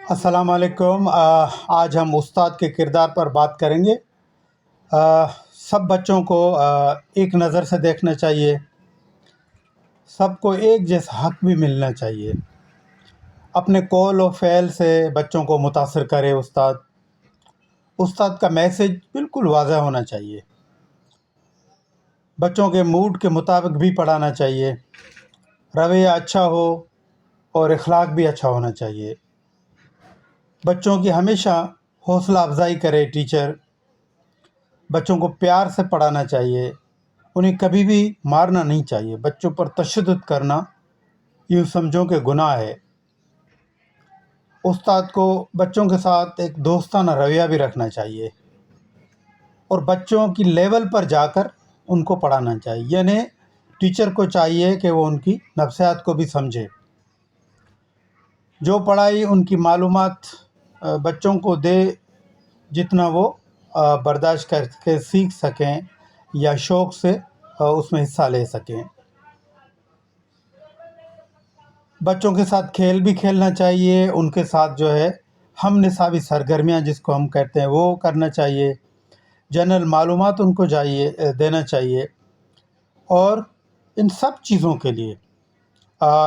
السلام علیکم۔ آج ہم استاد کے کردار پر بات کریں گے۔ سب بچوں کو ایک نظر سے دیکھنا چاہیے، سب کو ایک جیسا حق بھی ملنا چاہیے۔ اپنے قول و فعل سے بچوں کو متاثر کرے استاد کا میسج بالکل واضح ہونا چاہیے۔ بچوں کے موڈ کے مطابق بھی پڑھانا چاہیے، رویہ اچھا ہو اور اخلاق بھی اچھا ہونا چاہیے۔ بچوں کی ہمیشہ حوصلہ افزائی کرے ٹیچر۔ بچوں کو پیار سے پڑھانا چاہیے، انہیں کبھی بھی مارنا نہیں چاہیے۔ بچوں پر تشدد کرنا یوں سمجھو کہ گناہ ہے۔ استاد کو بچوں کے ساتھ ایک دوستانہ رویہ بھی رکھنا چاہیے اور بچوں کی لیول پر جا کر ان کو پڑھانا چاہیے، یعنی ٹیچر کو چاہیے کہ وہ ان کی نفسیات کو بھی سمجھے۔ جو پڑھائی ان کی معلومات بچوں کو دے، جتنا وہ برداشت کر کے سیکھ سکیں یا شوق سے اس میں حصہ لے سکیں۔ بچوں کے ساتھ کھیل بھی کھیلنا چاہیے، ان کے ساتھ جو ہے ہم نصابی سرگرمیاں جس کو ہم کہتے ہیں وہ کرنا چاہیے۔ جنرل معلومات ان کو دینا چاہیے، اور ان سب چیزوں کے لیے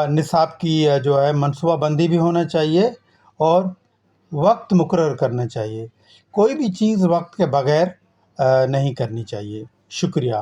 نصاب کی جو ہے منصوبہ بندی بھی ہونا چاہیے اور وقت مقرر کرنا چاہیے۔ کوئی بھی چیز وقت کے بغیر نہیں کرنی چاہیے۔ شکریہ۔